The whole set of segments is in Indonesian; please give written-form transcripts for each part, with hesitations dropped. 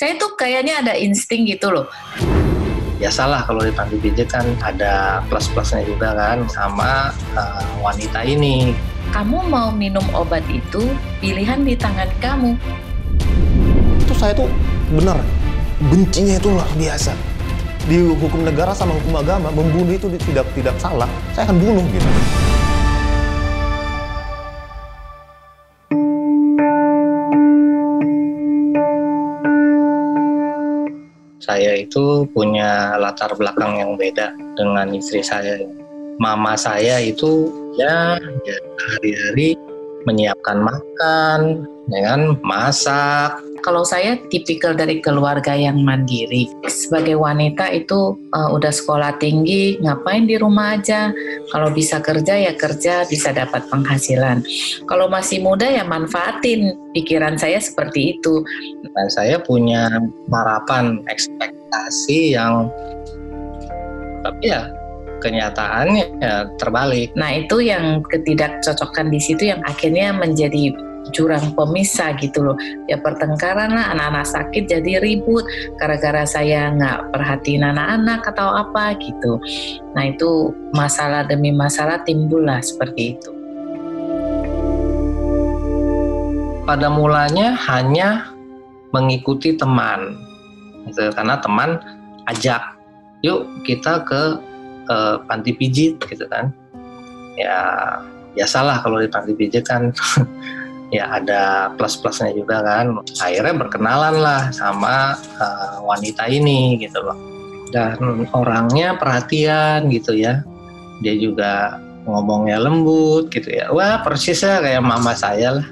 Saya tuh kayaknya ada insting gitu loh. Biasalah kalau di panti pijat kan ada plus-plusnya juga kan sama wanita ini. Kamu mau minum obat itu, pilihan di tangan kamu. Itu saya tuh bener, bencinya itu luar biasa. Di hukum negara sama hukum agama, membunuh itu tidak salah, saya akan bunuh gitu. Saya itu punya latar belakang yang beda dengan istri saya. Mama saya itu ya hari-hari menyiapkan makan, dengan masak. Kalau saya tipikal dari keluarga yang mandiri. Sebagai wanita itu udah sekolah tinggi, ngapain di rumah aja. Kalau bisa kerja ya kerja, bisa dapat penghasilan. Kalau masih muda ya manfaatin. Pikiran saya seperti itu. Dan saya punya harapan, ekspektasi yang tapi ya kenyataannya ya terbalik. Nah itu yang ketidakcocokan di situ yang akhirnya menjadi jurang pemisah gitu loh. Ya pertengkaran lah, anak-anak sakit jadi ribut gara-gara saya nggak perhatiin anak-anak atau apa gitu. Nah itu masalah demi masalah timbullah seperti itu. Pada mulanya hanya mengikuti teman gitu, karena teman ajak, yuk kita ke panti pijit gitu kan. Ya biasalah kalau di panti pijit kan ya ada plus-plusnya juga kan. Akhirnya berkenalan lah sama wanita ini gitu loh. Dan orangnya perhatian gitu ya. Dia juga ngomongnya lembut gitu ya. Wah persisnya kayak mama saya lah.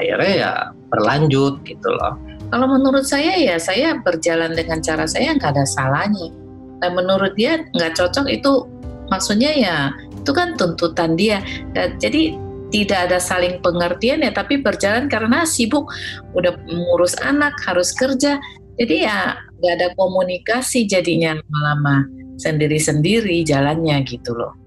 Akhirnya ya berlanjut gitu loh. Kalau menurut saya ya saya berjalan dengan cara saya nggak ada salahnya. Dan menurut dia nggak cocok itu maksudnya ya itu kan tuntutan dia. Dan jadi tidak ada saling pengertian ya, tapi berjalan karena sibuk udah mengurus anak, harus kerja. Jadi ya nggak ada komunikasi jadinya lama-lama sendiri-sendiri jalannya gitu loh.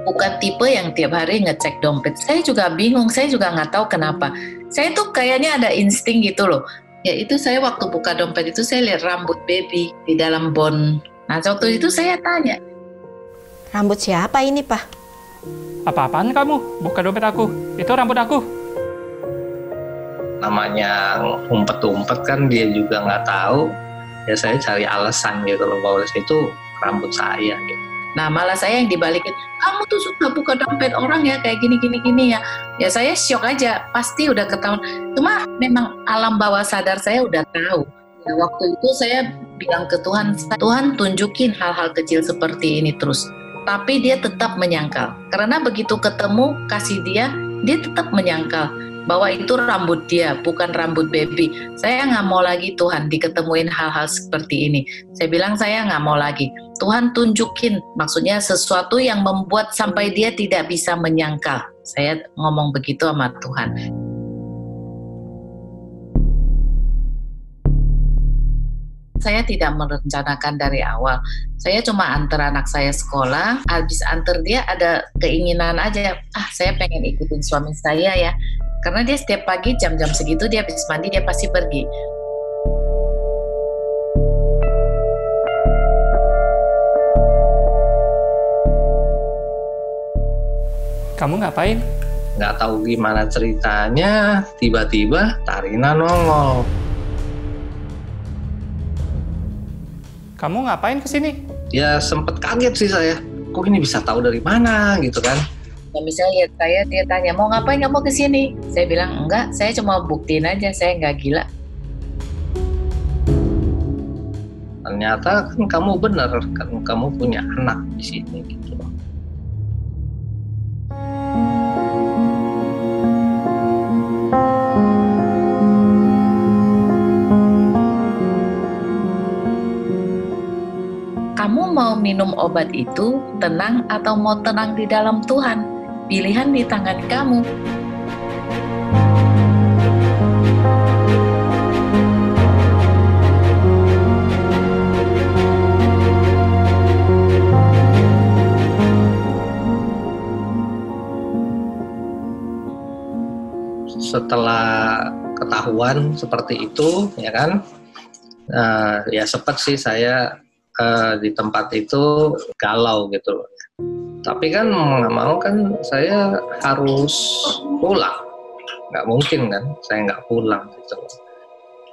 Bukan tipe yang tiap hari ngecek dompet. Saya juga bingung, saya juga nggak tahu kenapa. Saya tuh kayaknya ada insting gitu loh. Ya itu saya waktu buka dompet itu saya lihat rambut baby di dalam bon. Nah waktu itu saya tanya. Rambut siapa ini, Pak? Apa-apaan kamu? Buka dompet aku. Itu rambut aku. Namanya umpet-umpet kan dia juga nggak tahu. Ya saya cari alasan gitu loh bahwa itu rambut saya gitu. Nah malah saya yang dibalikin, kamu tuh suka buka dompet orang ya kayak gini ya. Ya saya syok aja, pasti udah ketahuan. Cuma memang alam bawah sadar saya udah tahu. Ya, waktu itu saya bilang ke Tuhan, Tuhan tunjukin hal-hal kecil seperti ini terus. Tapi dia tetap menyangkal. Karena begitu ketemu, kasih dia tetap menyangkal bahwa itu rambut dia, bukan rambut baby. Saya nggak mau lagi Tuhan diketemuin hal-hal seperti ini. Saya bilang saya nggak mau lagi. Tuhan tunjukin, maksudnya sesuatu yang membuat sampai dia tidak bisa menyangkal. Saya ngomong begitu sama Tuhan. Saya tidak merencanakan dari awal. Saya cuma antar anak saya sekolah, habis antar dia ada keinginan aja, saya pengen ikutin suami saya ya. Karena dia setiap pagi jam-jam segitu dia habis mandi dia pasti pergi. Kamu ngapain? Nggak tahu gimana ceritanya, tiba-tiba Tarina nongol. Kamu ngapain kesini? Ya sempet kaget sih saya. Kok ini bisa tahu dari mana gitu kan? Kalau misalnya lihat saya, dia tanya, mau ngapain kamu kesini? Saya bilang, enggak, saya cuma buktiin aja, saya nggak gila. Ternyata kan kamu benar, kan kamu punya anak di sini gitu. kamu mau minum obat itu tenang atau mau tenang di dalam Tuhan? Pilihan di tangan kamu. Setelah ketahuan seperti itu, ya kan, ya sempat sih saya di tempat itu galau gitu. Tapi kan mau nggak mau kan saya harus pulang, nggak mungkin kan saya nggak pulang gitu.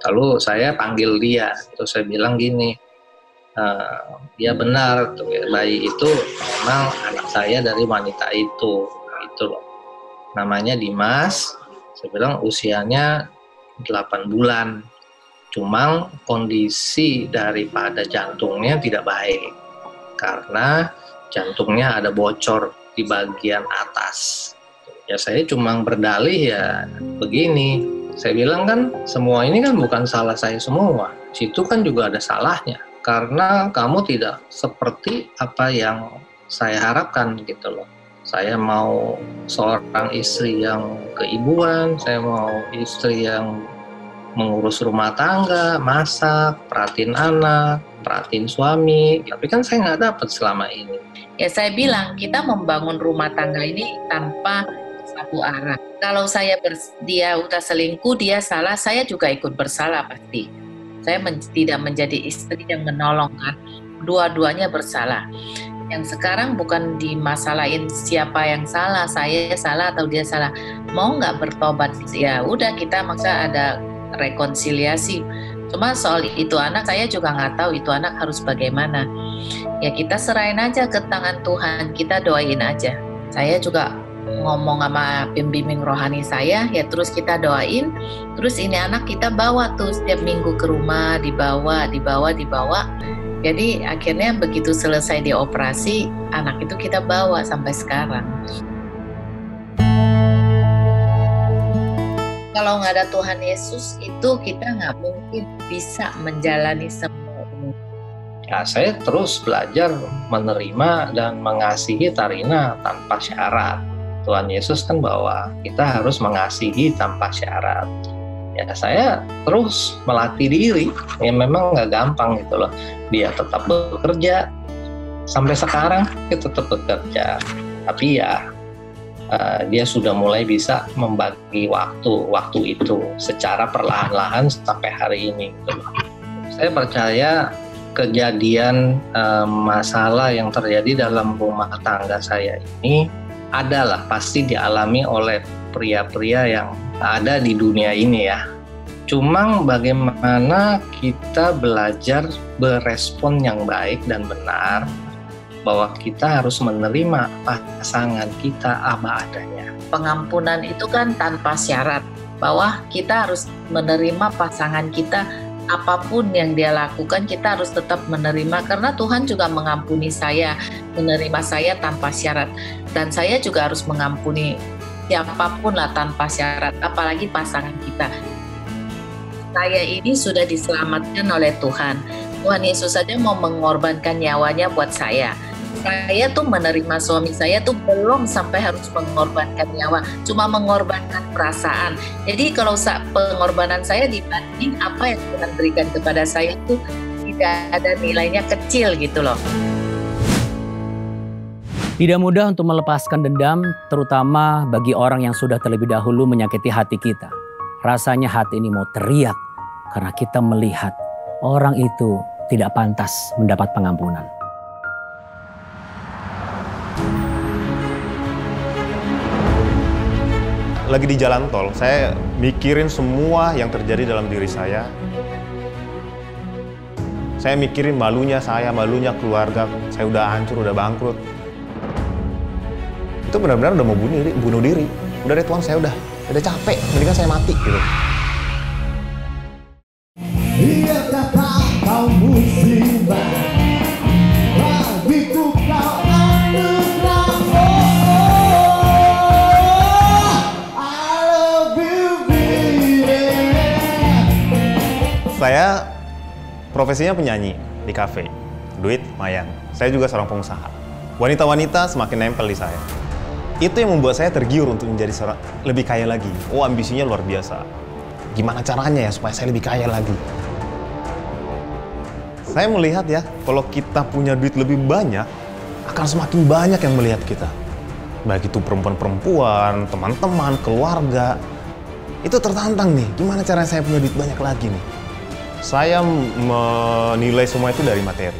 Lalu saya panggil dia, terus saya bilang gini, ya benar, tuh, bayi itu memang anak saya dari wanita itu, gitu loh. Namanya Dimas. Saya bilang usianya 8 bulan, cuma kondisi daripada jantungnya tidak baik karena jantungnya ada bocor di bagian atas. Ya saya cuma berdalih ya begini, saya bilang kan semua ini kan bukan salah saya semua, situ kan juga ada salahnya karena kamu tidak seperti apa yang saya harapkan gitu loh. Saya mau seorang istri yang keibuan, saya mau istri yang mengurus rumah tangga, masak, perhatiin anak, perhatiin suami. Tapi kan saya nggak dapat selama ini. Ya saya bilang, kita membangun rumah tangga ini tanpa satu arah. Kalau dia udah selingkuh, dia salah, saya juga ikut bersalah pasti. Saya tidak menjadi istri yang menolong kan. Dua-duanya bersalah. Yang sekarang bukan dimasalahin siapa yang salah, saya salah atau dia salah. Mau nggak bertobat? Ya udah kita maksa ada rekonsiliasi. Cuma soal itu anak, saya juga nggak tahu itu anak harus bagaimana. Ya kita serahin aja ke tangan Tuhan, kita doain aja. Saya juga ngomong sama pembimbing rohani saya, ya terus kita doain. Terus ini anak kita bawa tuh setiap minggu ke rumah, dibawa. Jadi akhirnya begitu selesai dioperasi, anak itu kita bawa sampai sekarang. Kalau nggak ada Tuhan Yesus itu kita nggak mungkin bisa menjalani semua ini. Ya, saya terus belajar menerima dan mengasihi Tarina tanpa syarat. Tuhan Yesus kan bahwa kita harus mengasihi tanpa syarat. Ya saya terus melatih diri, ya memang nggak gampang gitu loh. Dia tetap bekerja, sampai sekarang dia tetap bekerja. Tapi ya dia sudah mulai bisa membagi waktu itu secara perlahan-lahan sampai hari ini gitu loh. Saya percaya kejadian masalah yang terjadi dalam rumah tangga saya ini adalah pasti dialami oleh pria-pria yang ada di dunia ini ya. Cuma bagaimana kita belajar berespon yang baik dan benar bahwa kita harus menerima pasangan kita apa adanya. Pengampunan itu kan tanpa syarat, bahwa kita harus menerima pasangan kita apapun yang dia lakukan, kita harus tetap menerima karena Tuhan juga mengampuni saya, menerima saya tanpa syarat. Dan saya juga harus mengampuni siapapun lah tanpa syarat, apalagi pasangan kita. Saya ini sudah diselamatkan oleh Tuhan. Tuhan Yesus saja mau mengorbankan nyawanya buat saya. Saya tuh menerima suami saya tuh belum sampai harus mengorbankan nyawa, cuma mengorbankan perasaan. Jadi kalau pengorbanan saya dibanding apa yang Tuhan berikan kepada saya itu tidak ada nilainya, kecil gitu loh. Tidak mudah untuk melepaskan dendam, terutama bagi orang yang sudah terlebih dahulu menyakiti hati kita. Rasanya hati ini mau teriak karena kita melihat orang itu tidak pantas mendapat pengampunan. Lagi di jalan tol, saya mikirin semua yang terjadi dalam diri saya. Saya mikirin malunya saya, malunya keluarga. Saya udah hancur, udah bangkrut. Itu benar-benar udah mau bunuh diri. Udah deh Tuhan, saya udah capek, mendingan saya mati gitu. Iya kata kau musibah, bagiku kau anugerah. I love you baby. Saya profesinya penyanyi di kafe. duit, lumayan. Saya juga seorang pengusaha. Wanita-wanita semakin nempel di saya. Itu yang membuat saya tergiur untuk menjadi seorang lebih kaya lagi. Oh, ambisinya luar biasa. Gimana caranya ya supaya saya lebih kaya lagi? Saya melihat ya, kalau kita punya duit lebih banyak, akan semakin banyak yang melihat kita. Baik itu perempuan-perempuan, teman-teman, keluarga. Itu tertantang nih, gimana caranya saya punya duit banyak lagi nih? Saya menilai semua itu dari materi.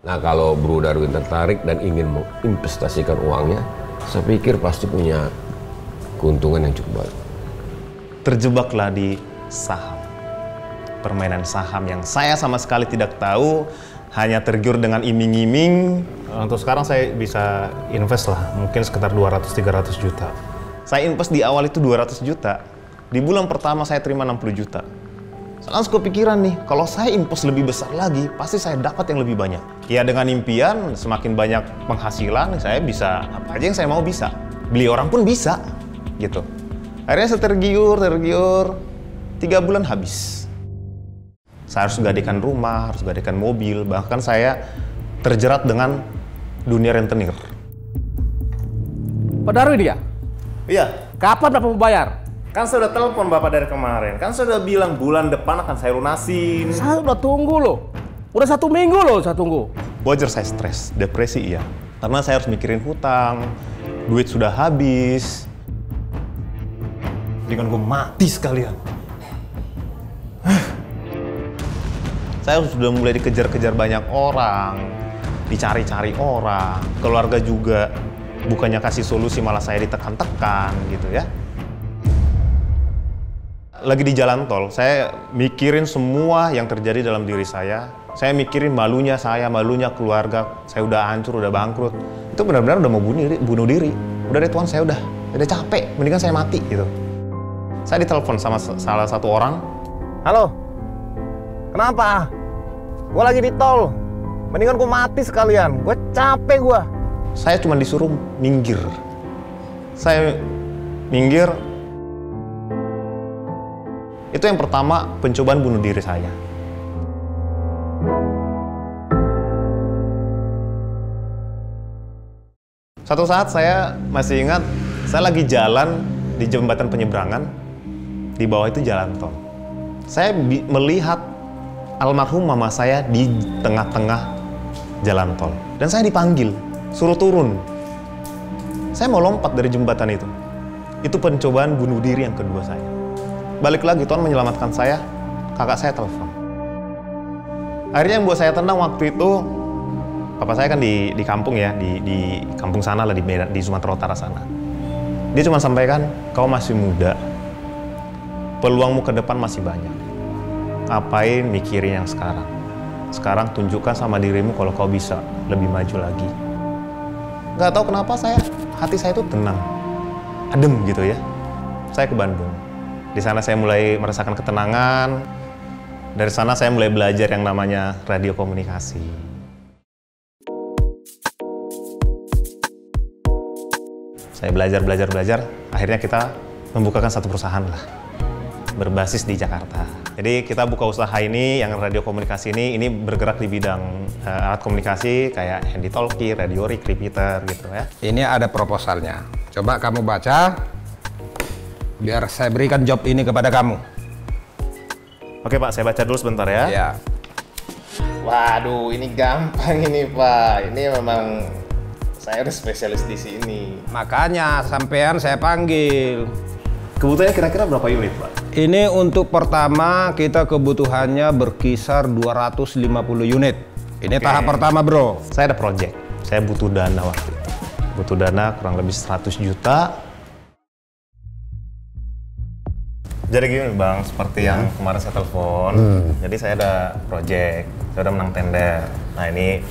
Nah, kalau Bro Darwin tertarik dan ingin menginvestasikan uangnya, saya pikir pasti punya keuntungan yang cukup baik. Terjebaklah di saham. Permainan saham yang saya sama sekali tidak tahu, hanya tergiur dengan iming-iming. Untuk sekarang saya bisa invest lah, mungkin sekitar 200-300 juta. Saya invest di awal itu 200 juta. Di bulan pertama saya terima 60 juta. Saya langsung kepikiran nih, kalau saya invest lebih besar lagi, pasti saya dapat yang lebih banyak. Ya dengan impian, semakin banyak penghasilan, saya bisa, apa aja yang saya mau bisa. Beli orang pun bisa, gitu. Akhirnya saya tergiur, 3 bulan habis. Saya harus gadaikan rumah, harus gadaikan mobil, bahkan saya terjerat dengan dunia rentenir. Pak Darwin ya? Iya. Kapan Bapak mau bayar? Kan saya udah telepon Bapak dari kemarin. Kan saya udah bilang bulan depan akan saya lunasin. Saya udah tunggu loh. Udah 1 minggu loh saya tunggu. Wajar saya stres, depresi iya. Karena saya harus mikirin hutang, duit sudah habis. Dengan gue mati sekalian. Saya sudah mulai dikejar-kejar banyak orang, dicari-cari orang, keluarga juga bukannya kasih solusi malah saya ditekan-tekan gitu ya. Lagi di jalan tol, saya mikirin semua yang terjadi dalam diri saya. Saya mikirin malunya saya, malunya keluarga. Saya udah hancur, udah bangkrut. Itu benar-benar udah mau bunuh diri. Udah deh Tuhan, saya udah capek. Mendingan saya mati gitu. Saya ditelepon sama salah satu orang. Halo, kenapa? Gue lagi di tol. Mendingan gue mati sekalian. Gue capek gue. Saya cuma disuruh minggir. Saya minggir. Itu yang pertama, pencobaan bunuh diri saya. Satu saat saya masih ingat, saya lagi jalan di jembatan penyeberangan, di bawah itu jalan tol. Saya melihat almarhum mama saya di tengah-tengah jalan tol. Dan saya dipanggil, suruh turun. Saya mau lompat dari jembatan itu. Itu pencobaan bunuh diri yang kedua saya. Balik lagi, Tuhan menyelamatkan saya, kakak saya telepon. Akhirnya yang buat saya tenang waktu itu, papa saya kan di kampung ya, di kampung sana lah, di Sumatera Utara sana. Dia cuma sampaikan, kau masih muda, peluangmu ke depan masih banyak. Ngapain mikirin yang sekarang? Sekarang tunjukkan sama dirimu kalau kau bisa lebih maju lagi. Gak tahu kenapa hati saya itu tenang, adem gitu ya. Saya ke Bandung. Di sana saya mulai merasakan ketenangan. Dari sana saya mulai belajar yang namanya radio komunikasi. Saya belajar. Akhirnya kita membukakan satu perusahaan lah, berbasis di Jakarta. Jadi kita buka usaha ini, yang radio komunikasi ini bergerak di bidang alat komunikasi kayak handy talkie, radio rig, repeater gitu ya. Ini ada proposalnya. Coba kamu baca. Biar saya berikan job ini kepada kamu. Oke Pak, saya baca dulu sebentar ya. Ya. Waduh, ini gampang ini Pak. Ini memang saya udah spesialis di sini. Makanya sampean saya panggil. Kebutuhannya kira-kira berapa unit Pak? Ini untuk pertama kita kebutuhannya berkisar 250 unit. Ini tahap pertama bro. Saya ada project. Saya butuh dana waktu itu. Butuh dana kurang lebih 100 juta. Jadi gini Bang, seperti yang kemarin saya telepon, jadi saya ada project, saya udah menang tender. Nah ini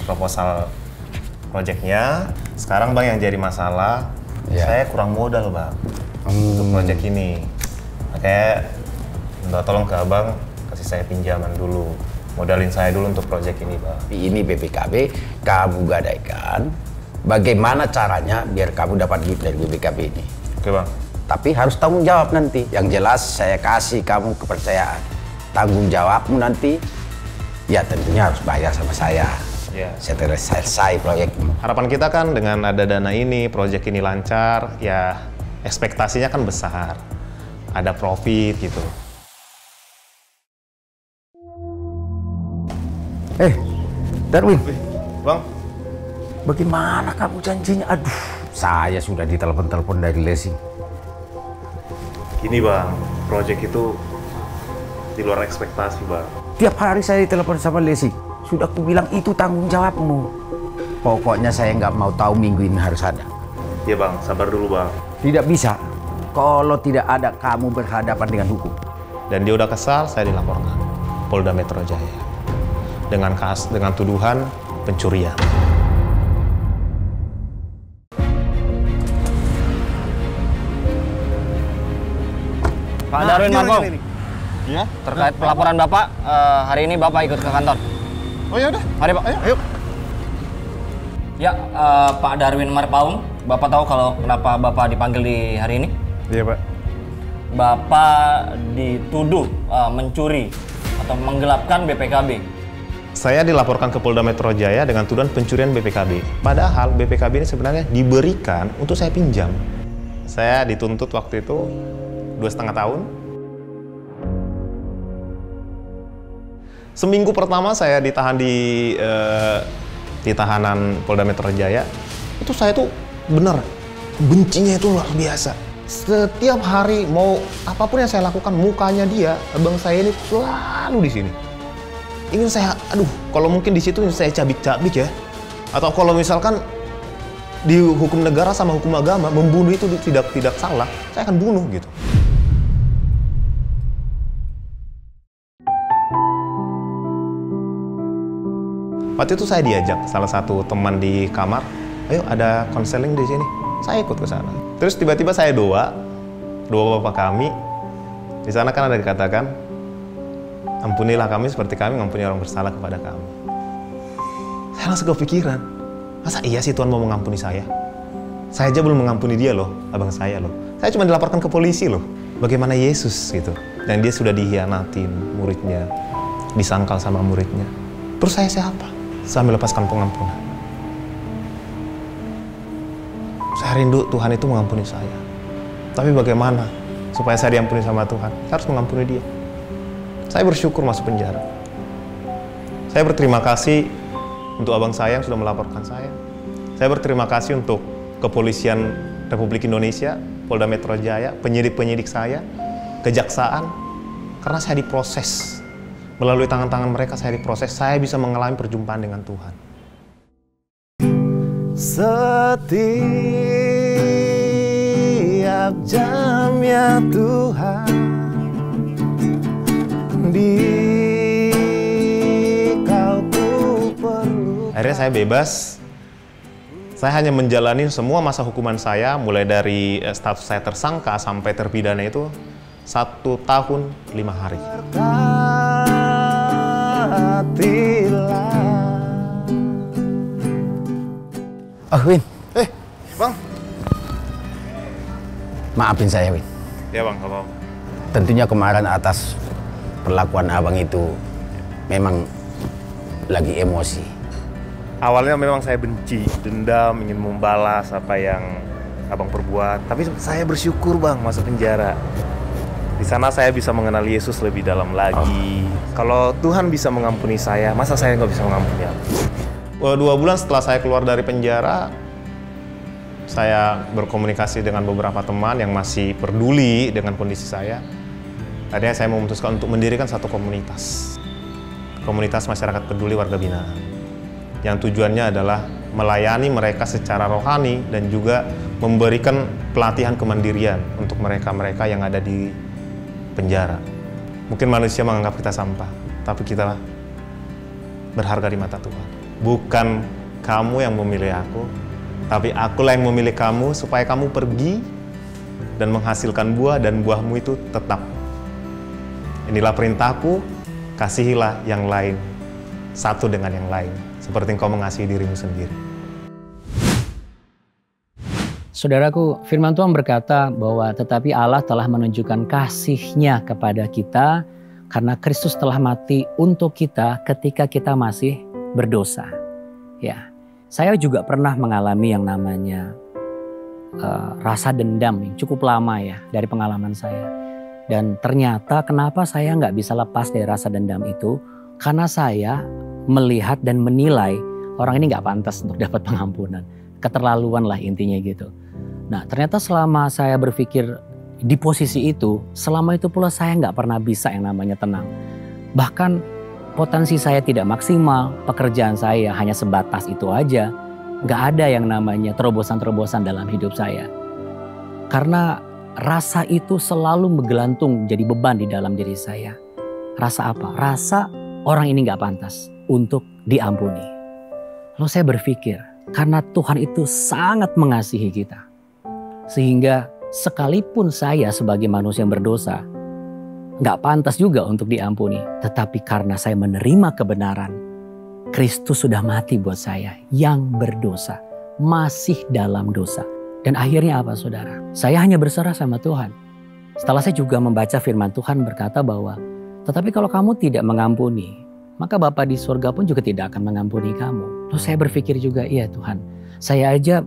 proposal projectnya, sekarang Bang yang jadi masalah, saya kurang modal Bang untuk project ini. Makanya minta tolong ke Abang, kasih saya pinjaman dulu, modalin saya dulu untuk project ini Bang. Ini BPKB, kamu gadaikan, bagaimana caranya biar kamu dapat duit dari BPKB ini. Oke Bang. Tapi harus tanggung jawab nanti. Yang jelas saya kasih kamu kepercayaan. Tanggung jawabmu nanti ya tentunya harus bayar sama saya. Ya. Setelah selesai proyek. Harapan kita kan dengan ada dana ini, proyek ini lancar, ya ekspektasinya kan besar. Ada profit gitu. Darwin. Bang. Bagaimana kamu janjinya? Aduh, saya sudah ditelepon-telepon dari Lesi. Gini bang, proyek itu di luar ekspektasi bang. Tiap hari saya ditelepon sama Lesi. Sudah aku bilang itu tanggung jawabmu. Pokoknya saya nggak mau tahu minggu ini harus ada. Iya bang, sabar dulu bang. Tidak bisa. Kalau tidak ada, kamu berhadapan dengan hukum. Dan dia udah kesal, saya dilaporkan Polda Metro Jaya dengan tuduhan pencurian. Pak Darwin Markom, Ya? terkait pelaporan Bapak, hari ini Bapak ikut ke kantor. Oh ya udah. Mari Pak. Ayo. Ya, Pak Darwin Marpaung, Bapak tahu kalau kenapa Bapak dipanggil di hari ini? Iya Pak. Bapak dituduh mencuri atau menggelapkan BPKB. Saya dilaporkan ke Polda Metro Jaya dengan tuduhan pencurian BPKB. Padahal BPKB ini sebenarnya diberikan untuk saya pinjam. Saya dituntut waktu itu 2,5 tahun. Seminggu pertama saya ditahan di tahanan Polda Metro Jaya, itu saya tuh bener bencinya itu luar biasa. Setiap hari mau apapun yang saya lakukan, mukanya dia, abang saya ini selalu di sini. Ingin saya, kalau mungkin di situ saya cabik-cabik ya. Atau kalau misalkan di hukum negara sama hukum agama membunuh itu tidak salah, saya akan bunuh gitu. Waktu itu saya diajak salah satu teman di kamar, ayo ada konseling di sini. Saya ikut ke sana. Terus tiba-tiba saya doa bapak kami. Di sana kan ada dikatakan, ampunilah kami seperti kami mengampuni orang bersalah kepada kami. Saya langsung kepikiran, masa iya sih Tuhan mau mengampuni saya? Saya aja belum mengampuni dia loh, abang saya loh. Saya cuma dilaporkan ke polisi loh. Bagaimana Yesus gitu. Dan dia sudah dihianatin muridnya, disangkal sama muridnya. Terus saya siapa? Saya melepaskan pengampunan. Saya rindu Tuhan itu mengampuni saya. Tapi bagaimana supaya saya diampuni sama Tuhan? Saya harus mengampuni dia. Saya bersyukur masuk penjara. Saya berterima kasih untuk abang saya yang sudah melaporkan saya. Saya berterima kasih untuk Kepolisian Republik Indonesia, Polda Metro Jaya, penyidik-penyidik saya, kejaksaan, karena saya diproses. Melalui tangan-tangan mereka saya diproses, saya bisa mengalami perjumpaan dengan Tuhan. Setiap jam ya Tuhan, di Kau ku perlu. Akhirnya saya bebas. Saya hanya menjalani semua masa hukuman saya, mulai dari status saya tersangka sampai terpidana itu 1 tahun 5 hari. Oh Win. Bang. Maafin saya Win. Ya bang, apa-apa. Tentunya kemarin atas perlakuan abang itu memang lagi emosi. Awalnya memang saya benci, dendam, ingin membalas apa yang abang perbuat. Tapi saya bersyukur bang masuk penjara. Di sana saya bisa mengenal Yesus lebih dalam lagi. Kalau Tuhan bisa mengampuni saya, masa saya nggak bisa mengampuni abang? 2 bulan setelah saya keluar dari penjara, saya berkomunikasi dengan beberapa teman yang masih peduli dengan kondisi saya. Akhirnya saya memutuskan untuk mendirikan satu komunitas. Komunitas masyarakat peduli warga binaan. Yang tujuannya adalah melayani mereka secara rohani dan juga memberikan pelatihan kemandirian untuk mereka-mereka yang ada di penjara. Mungkin manusia menganggap kita sampah, tapi kita berharga di mata Tuhan. Bukan kamu yang memilih aku, tapi akulah yang memilih kamu supaya kamu pergi dan menghasilkan buah dan buahmu itu tetap. Inilah perintahku, kasihilah yang lain satu dengan yang lain, seperti engkau mengasihi dirimu sendiri. Saudaraku, firman Tuhan berkata bahwa tetapi Allah telah menunjukkan kasih-Nya kepada kita Karena Kristus telah mati untuk kita ketika kita masih berdosa. Ya, saya juga pernah mengalami yang namanya rasa dendam yang cukup lama ya dari pengalaman saya. Dan ternyata kenapa saya nggak bisa lepas dari rasa dendam itu, karena saya melihat dan menilai orang ini nggak pantas untuk dapat pengampunan. Keterlaluan lah intinya gitu. Nah ternyata selama saya berpikir di posisi itu, selama itu pula saya nggak pernah bisa yang namanya tenang. Bahkan potensi saya tidak maksimal, pekerjaan saya hanya sebatas itu aja. Nggak ada yang namanya terobosan-terobosan dalam hidup saya. Karena rasa itu selalu menggelantung jadi beban di dalam diri saya. Rasa apa? Rasa orang ini nggak pantas untuk diampuni. Lalu saya berpikir, karena Tuhan itu sangat mengasihi kita. Sehingga sekalipun saya sebagai manusia yang berdosa, nggak pantas juga untuk diampuni. Tetapi karena saya menerima kebenaran, Kristus sudah mati buat saya yang berdosa, masih dalam dosa. Dan akhirnya apa saudara? Saya hanya berserah sama Tuhan. Setelah saya juga membaca firman Tuhan berkata bahwa, tetapi kalau kamu tidak mengampuni, maka Bapa di surga pun juga tidak akan mengampuni kamu. Terus saya berpikir juga, iya Tuhan, saya aja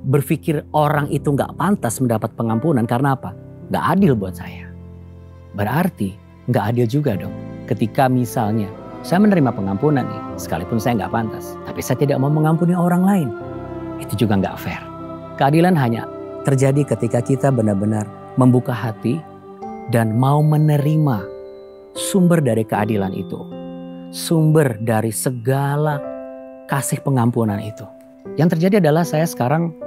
berpikir orang itu gak pantas mendapat pengampunan karena apa? Gak adil buat saya. Berarti gak adil juga dong. Ketika misalnya saya menerima pengampunan nih, sekalipun saya gak pantas, tapi saya tidak mau mengampuni orang lain. Itu juga gak fair. Keadilan hanya terjadi ketika kita benar-benar membuka hati dan mau menerima sumber dari keadilan itu. Sumber dari segala kasih pengampunan itu. Yang terjadi adalah saya sekarang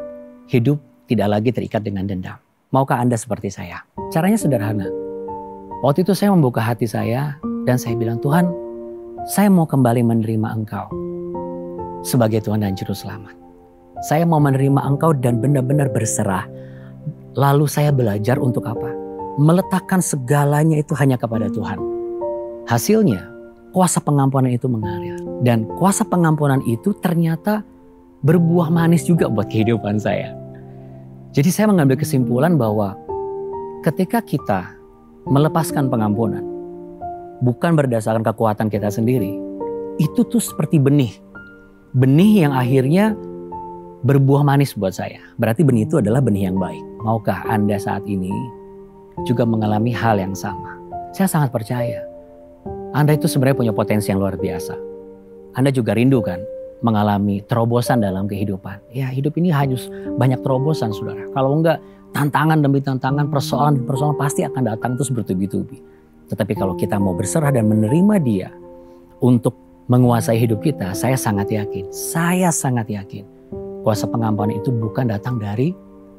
hidup tidak lagi terikat dengan dendam. Maukah Anda seperti saya? Caranya sederhana. Waktu itu saya membuka hati saya dan saya bilang, Tuhan, saya mau kembali menerima Engkau sebagai Tuhan dan Juru Selamat. Saya mau menerima Engkau dan benar-benar berserah. Lalu saya belajar untuk apa? Meletakkan segalanya itu hanya kepada Tuhan. Hasilnya, kuasa pengampunan itu mengalir. Dan kuasa pengampunan itu ternyata berbuah manis juga buat kehidupan saya. Jadi saya mengambil kesimpulan bahwa ketika kita melepaskan pengampunan, bukan berdasarkan kekuatan kita sendiri, itu tuh seperti benih. Benih yang akhirnya berbuah manis buat saya. Berarti benih itu adalah benih yang baik. Maukah Anda saat ini juga mengalami hal yang sama? Saya sangat percaya. Anda itu sebenarnya punya potensi yang luar biasa. Anda juga rindu kan mengalami terobosan dalam kehidupan. Ya hidup ini harus banyak terobosan saudara. Kalau enggak tantangan demi tantangan, persoalan demi persoalan pasti akan datang terus bertubi-tubi. Tetapi kalau kita mau berserah dan menerima Dia untuk menguasai hidup kita, saya sangat yakin kuasa pengampunan itu bukan datang dari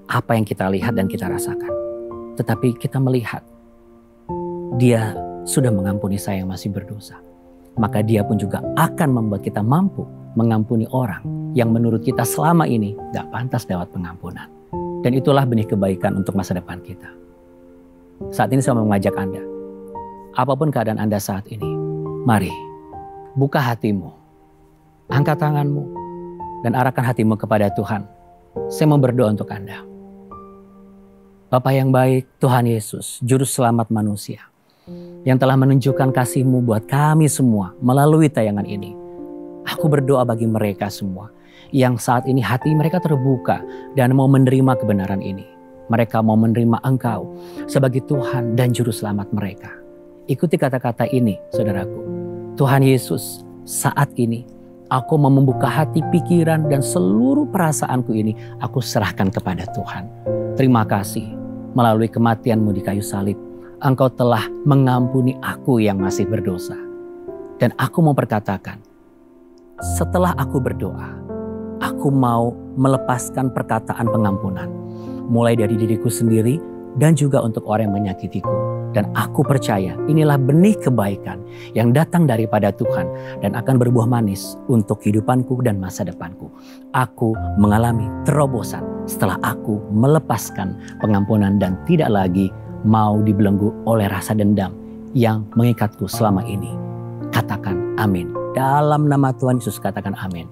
apa yang kita lihat dan kita rasakan. Tetapi kita melihat Dia sudah mengampuni saya yang masih berdosa. Maka Dia pun juga akan membuat kita mampu mengampuni orang yang menurut kita selama ini gak pantas dapat pengampunan. Dan itulah benih kebaikan untuk masa depan kita. Saat ini saya mau mengajak Anda, apapun keadaan Anda saat ini, mari buka hatimu, angkat tanganmu, dan arahkan hatimu kepada Tuhan. Saya mau berdoa untuk Anda. Bapa yang baik, Tuhan Yesus, Juru Selamat manusia, yang telah menunjukkan kasih-Mu buat kami semua melalui tayangan ini. Aku berdoa bagi mereka semua yang saat ini hati mereka terbuka dan mau menerima kebenaran ini. Mereka mau menerima Engkau sebagai Tuhan dan Juru Selamat mereka. Ikuti kata-kata ini, saudaraku. Tuhan Yesus, saat ini aku mau membuka hati, pikiran, dan seluruh perasaanku ini aku serahkan kepada Tuhan. Terima kasih, melalui kematian-Mu di kayu salib, Engkau telah mengampuni aku yang masih berdosa. Dan aku mau perkatakan, setelah aku berdoa, aku mau melepaskan perkataan pengampunan. Mulai dari diriku sendiri dan juga untuk orang yang menyakitiku. Dan aku percaya inilah benih kebaikan yang datang daripada Tuhan dan akan berbuah manis untuk kehidupanku dan masa depanku. Aku mengalami terobosan setelah aku melepaskan pengampunan dan tidak lagi mau dibelenggu oleh rasa dendam yang mengikatku selama ini. Katakan amin. Dalam nama Tuhan Yesus katakan amin.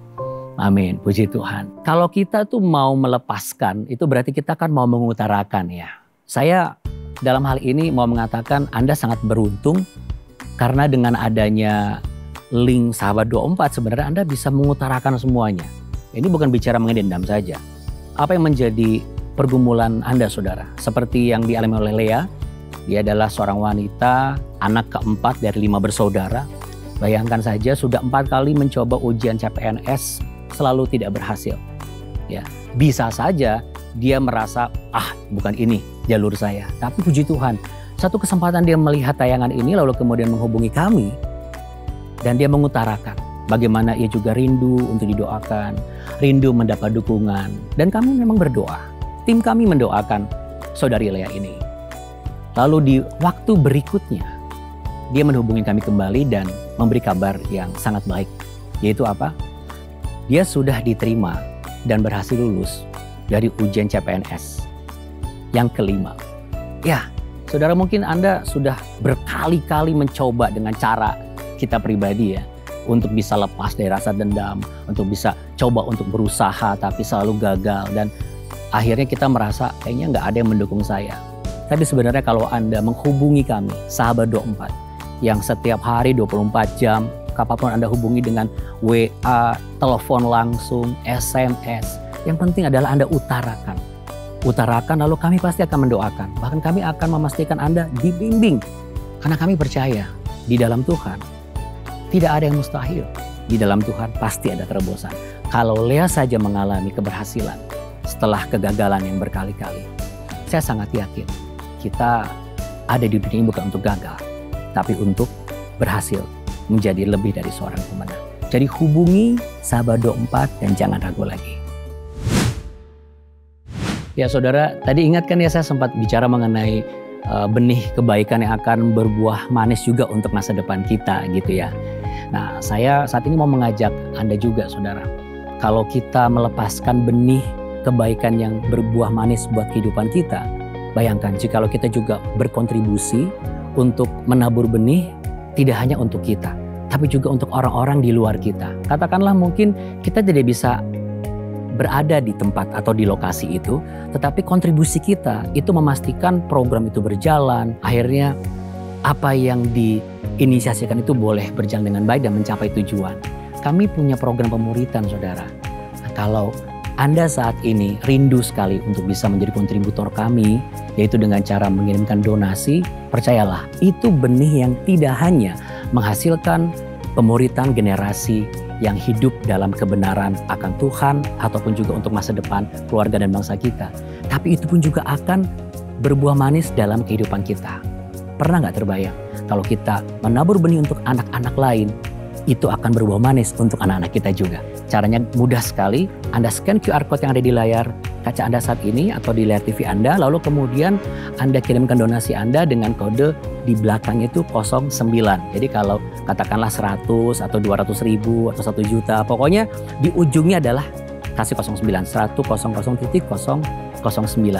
Amin, puji Tuhan. Kalau kita tuh mau melepaskan, itu berarti kita kan mau mengutarakan ya. Saya dalam hal ini mau mengatakan Anda sangat beruntung Karena dengan adanya link Sahabat 24 sebenarnya Anda bisa mengutarakan semuanya. Ini bukan bicara mengenai dendam saja. Apa yang menjadi pergumulan Anda, saudara? Seperti yang dialami oleh Lea, dia adalah seorang wanita, anak keempat dari 5 bersaudara. Bayangkan saja sudah 4 kali mencoba ujian CPNS, selalu tidak berhasil. Ya, bisa saja dia merasa, bukan ini jalur saya. Tapi puji Tuhan, satu kesempatan dia melihat tayangan ini lalu kemudian menghubungi kami. Dan dia mengutarakan bagaimana ia juga rindu untuk didoakan, rindu mendapat dukungan. Dan kami memang berdoa, tim kami mendoakan saudari Lea ini. Lalu di waktu berikutnya, dia menghubungi kami kembali dan memberi kabar yang sangat baik. Yaitu apa? Dia sudah diterima dan berhasil lulus dari ujian CPNS yang kelima. Ya, saudara, mungkin Anda sudah berkali-kali mencoba dengan cara kita pribadi ya, untuk bisa lepas dari rasa dendam, untuk bisa coba untuk berusaha tapi selalu gagal, dan akhirnya kita merasa kayaknya nggak ada yang mendukung saya. Tapi sebenarnya kalau Anda menghubungi kami, Sahabat 24, yang setiap hari 24 jam, kapanpun Anda hubungi dengan WA, telepon langsung, SMS, yang penting adalah Anda utarakan, lalu kami pasti akan mendoakan. Bahkan kami akan memastikan Anda dibimbing. Karena kami percaya di dalam Tuhan tidak ada yang mustahil. Di dalam Tuhan pasti ada terobosan. Kalau Lea saja mengalami keberhasilan setelah kegagalan yang berkali-kali, saya sangat yakin kita ada di dunia ini bukan untuk gagal, tapi untuk berhasil menjadi lebih dari seorang pemenang. Jadi hubungi Sahabat 24 dan jangan ragu lagi. Ya saudara, tadi ingat kan ya saya sempat bicara mengenai benih kebaikan yang akan berbuah manis juga untuk masa depan kita gitu ya. Nah, saya saat ini mau mengajak Anda juga saudara. Kalau kita melepaskan benih kebaikan yang berbuah manis buat kehidupan kita, bayangkan jika kita juga berkontribusi untuk menabur benih tidak hanya untuk kita, tapi juga untuk orang-orang di luar kita. Katakanlah mungkin kita tidak bisa berada di tempat atau di lokasi itu, tetapi kontribusi kita itu memastikan program itu berjalan. Akhirnya apa yang diinisiasikan itu boleh berjalan dengan baik dan mencapai tujuan. Kami punya program pemuritan saudara. Nah, kalau Anda saat ini rindu sekali untuk bisa menjadi kontributor kami, yaitu dengan cara mengirimkan donasi, percayalah itu benih yang tidak hanya menghasilkan pemuritan generasi yang hidup dalam kebenaran akan Tuhan ataupun juga untuk masa depan keluarga dan bangsa kita. Tapi itu pun juga akan berbuah manis dalam kehidupan kita. Pernah nggak terbayang kalau kita menabur benih untuk anak-anak lain, itu akan berbuah manis untuk anak-anak kita juga. Caranya mudah sekali, Anda scan QR Code yang ada di layar kaca Anda saat ini atau di layar TV Anda, lalu kemudian Anda kirimkan donasi Anda dengan kode di belakang itu 09. Jadi kalau katakanlah 100 atau 200 ribu atau 1 juta, pokoknya di ujungnya adalah kasih 09, 100.009.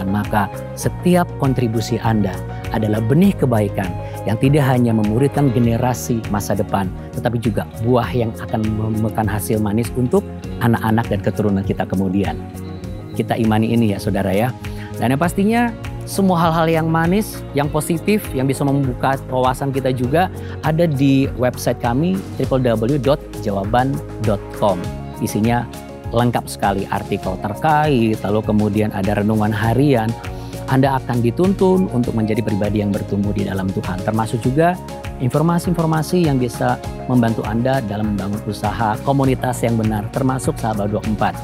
Maka setiap kontribusi Anda adalah benih kebaikan yang tidak hanya memuridkan generasi masa depan, tetapi juga buah yang akan memakan hasil manis untuk anak-anak dan keturunan kita kemudian. Kita imani ini ya saudara ya. Dan yang pastinya semua hal-hal yang manis, yang positif, yang bisa membuka wawasan kita juga ada di website kami www.jawaban.com. Isinya lengkap sekali artikel terkait, lalu kemudian ada renungan harian. Anda akan dituntun untuk menjadi pribadi yang bertumbuh di dalam Tuhan. Termasuk juga informasi-informasi yang bisa membantu Anda dalam membangun usaha komunitas yang benar, termasuk Sahabat 24.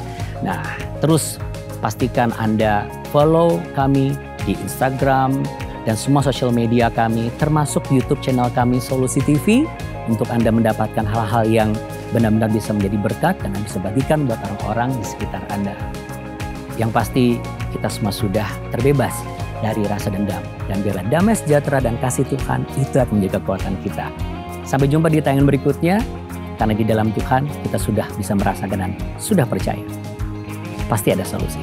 Nah, terus pastikan Anda follow kami di Instagram dan semua sosial media kami, termasuk YouTube channel kami Solusi TV, untuk Anda mendapatkan hal-hal yang benar-benar bisa menjadi berkat dan bisa bagikan buat orang-orang di sekitar Anda. Yang pasti kita semua sudah terbebas dari rasa dendam, dan biarlah damai sejahtera dan kasih Tuhan itu akan menjadi kekuatan kita. Sampai jumpa di tayangan berikutnya, karena di dalam Tuhan kita sudah bisa merasakan dan sudah percaya pasti ada solusi.